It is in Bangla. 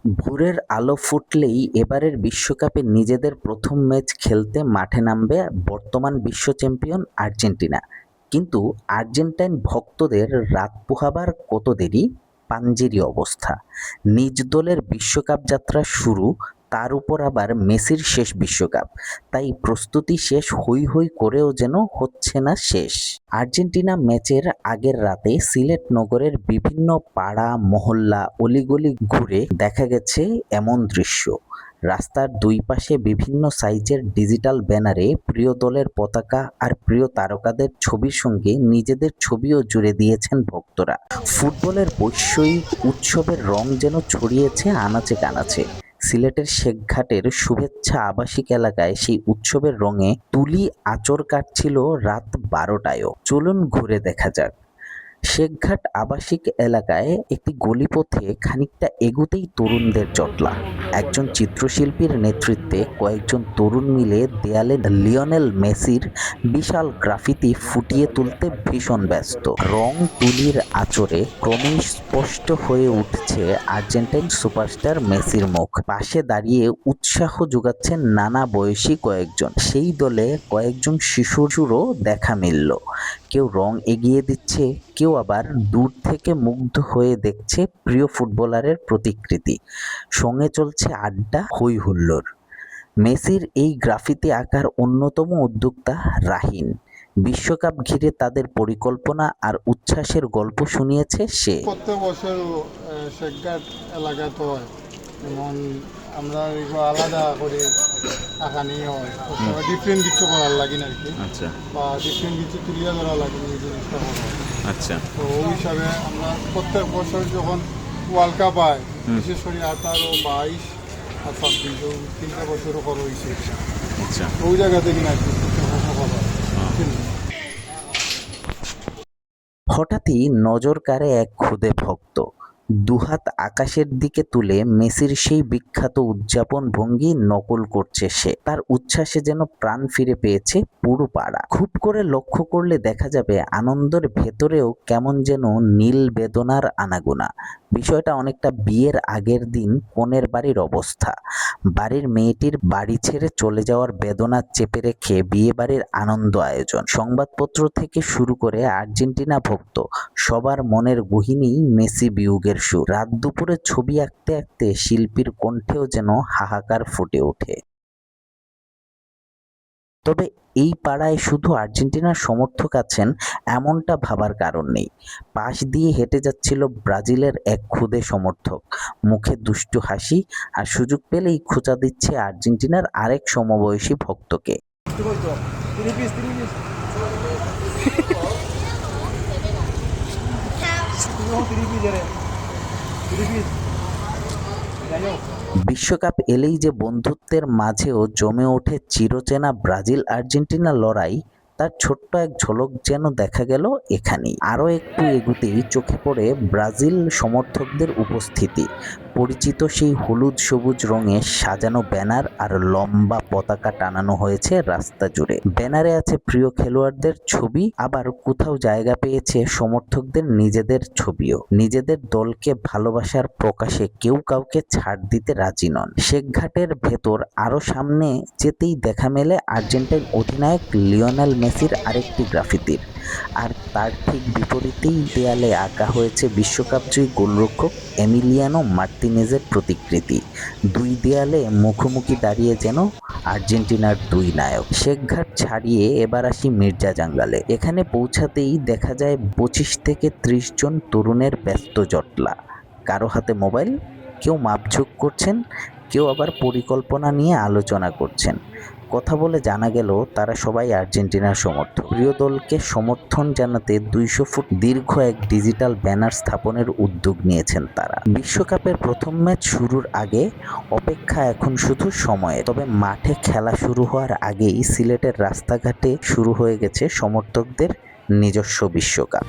ভোরের আলো ফুটলেই এবারের বিশ্বকাপে নিজেদের প্রথম ম্যাচ খেলতে মাঠে নামবে বর্তমান বিশ্ব চ্যাম্পিয়ন আর্জেন্টিনা। কিন্তু আর্জেন্টাইন ভক্তদের রাত পোহাবার কত দেরি, পাঞ্জেরি অবস্থা। নিজ দলের বিশ্বকাপ যাত্রা শুরু, তার উপর আবার মেসির শেষ বিশ্বকাপ। তাই প্রস্তুতি শেষ হৈ হৈ করেও যেন হচ্ছে না শেষ। আর্জেন্টিনা ম্যাচের আগের রাতে সিলেট নগরের বিভিন্ন পাড়া মহল্লা অলিগলি ঘুরে দেখা গেছে এমন দৃশ্য। রাস্তার দুই পাশে বিভিন্ন সাইজের ডিজিটাল ব্যানারে প্রিয় দলের পতাকা আর প্রিয় তারকাদের ছবির সঙ্গে নিজেদের ছবিও জুড়ে দিয়েছেন ভক্তরা। ফুটবলের বৈশ্বয়িক উৎসবের রং যেন ছড়িয়েছে আনাচে কানাচে। সিলেটের শেখঘাটের শুভেচ্ছা আবাসিক এলাকায় সেই উৎসবের রঙে তুলি আঁচড় কাটছিল রাত 12টায়ও। চলুন ঘুরে দেখা যাক। শেখঘাট আবাসিক এলাকায় একটি গলিপথে খানিকটা এগুতেই তরুণদের জটলা। একজন চিত্রশিল্পীর নেতৃত্বে কয়েকজন তরুণ মিলে দেয়ালে লিওনেল মেসির বিশাল গ্রাফিতি ফুটিয়ে তুলতে ভীষণ ব্যস্ত। রং তুলির আঁচড়ে ক্রমেই স্পষ্ট হয়ে উঠছে আর্জেন্টাইন সুপারস্টার মেসির মুখ। পাশে দাঁড়িয়ে উৎসাহ যোগাচ্ছেন নানা বয়সী কয়েকজন। সেই দলে কয়েকজন শিশুরও দেখা মিলল। কেউ রং এগিয়ে দিচ্ছে, কেউ আবার দূর থেকে মুগ্ধ হয়ে দেখছে প্রিয় ফুটবলারের প্রতিকৃতি। সঙ্গে চলছে আড্ডা, হৈ হুল্লোড়। মেসির এই গ্রাফিতি আঁকার অন্যতম উদ্যোক্তা রাহিন। বিশ্বকাপ ঘিরে তাদের পরিকল্পনা আর উচ্ছ্বাসের গল্প শুনিয়েছে সে। প্রত্যেক বছর শেখঘাট এলাকা তো হয়, যেমন আমরা এগুলো আলাদা করে আঁকানি হয়, ডিফারেন্ট কিছু করার লাগে না আর কি। আচ্ছা বা ডিফারেন্ট কিছু তুলিয়া ধরা লাগে এই জিনিসটা করা হয়। আচ্ছা তো ওই হিসাবে আমরা প্রত্যেক বছর যখন ওয়ার্ল্ড কাপ হয়, বিশেষ করে 18, 22 আর 26 তিনটা বছরও করা হয়েছে। আচ্ছা ওই জায়গা থেকে না কি প্রত্যেক বছর করা হয়। হঠাৎই নজর কাড়ে এক খুদে ভক্ত। দুহাত আকাশের দিকে তুলে মেসির সেই বিখ্যাত উদযাপন ভঙ্গি নকল করছে সে। তার উচ্ছ্বাসে যেন প্রাণ ফিরে পেয়েছে পুরো পাড়া। খুব করে লক্ষ্য করলে দেখা যাবে আনন্দের ভেতরেও কেমন যেন নীল বেদনার আনাগোনা। বিষয়টা অনেকটা বিয়ের আগের দিন কনের বাড়ির অবস্থা। বাড়ির মেয়েটির বাড়ি ছেড়ে চলে যাওয়ার বেদনা চেপে রেখে বিয়ে বাড়ির আনন্দ আয়োজন। সংবাদপত্র থেকে শুরু করে আর্জেন্টিনা ভক্ত সবার মনের গহীনেই মেসি বিয়োগের সুর। রাত দুপুরে ছবি আঁকতে আঁকতে শিল্পীর কণ্ঠেও যেন হাহাকার ফুটে ওঠে। তবে এই পাড়ায় শুধু আর্জেন্টিনার সমর্থক আছেন এমনটা ভাবার কারণ নেই। পাশ দিয়ে হেঁটে যাচ্ছিল ব্রাজিলের এক খুদে সমর্থক। মুখে দুষ্টু হাসি, আর সুযোগ পেলেই খোঁচা দিচ্ছে আর্জেন্টিনার আরেক সমবয়সী ভক্তকে। বিশ্বকাপ এলেই যে বন্ধুত্বের মাঝেও জমে ওঠে চিরচেনা ব্রাজিল আর্জেন্টিনা লড়াই, তার ছোট্ট এক ঝলক যেন দেখা গেল এখানেই। আরও একটু এগুতেই চোখে পড়ে ব্রাজিল সমর্থকদের উপস্থিতি। পরিচিত সেই হলুদ সবুজ রঙে সাজানো ব্যানার আর লম্বা পতাকা টানানো হয়েছে রাস্তা জুড়ে। ব্যানারে আছে প্রিয় খেলোয়াড়দের ছবি, আবার কোথাও জায়গা পেয়েছে সমর্থকদের নিজেদের ছবিও। নিজেদের দলকে ভালোবাসার প্রকাশে কেউ কাউকে ছাড় দিতে রাজি নন। শেখঘাটের ভেতর আরও সামনে যেতেই দেখা মেলে আর্জেন্টাইন অধিনায়ক লিওনেল মেসির আরেকটি গ্রাফিতির। আর তার ঠিক বিপরীতেই দেয়ালে আঁকা হয়েছে বিশ্বকাপজয়ী গোলরক্ষক এমিলিয়ানো মার্তিনেজের প্রতিকৃতি। দুই দেয়ালে মুখোমুখি দাঁড়িয়ে যেন আর্জেন্টিনার দুই নায়ক। শেখঘাট ছাড়িয়ে এবার আসি মির্জা জাঙ্গালে। এখানে পৌঁছাতেই দেখা যায় 25 থেকে 30 জন তরুণের ব্যস্ত জটলা। কারো হাতে মোবাইল, কেউ মাপঝোঁক করছেন, কেউ আবার পরিকল্পনা নিয়ে আলোচনা করছেন। কথা বলে জানা গেল তারা সবাই আর্জেন্টিনার সমর্থক। প্রিয় দলকে সমর্থন জানাতে 200 ফুট দীর্ঘ এক ডিজিটাল ব্যানার স্থাপনের উদ্যোগ নিয়েছেন তারা। বিশ্বকাপের প্রথম ম্যাচ শুরুর আগে অপেক্ষা এখন শুধু সময়ে। তবে মাঠে খেলা শুরু হওয়ার আগেই সিলেটের রাস্তাঘাটে শুরু হয়ে গেছে সমর্থকদের নিজস্ব বিশ্বকাপ।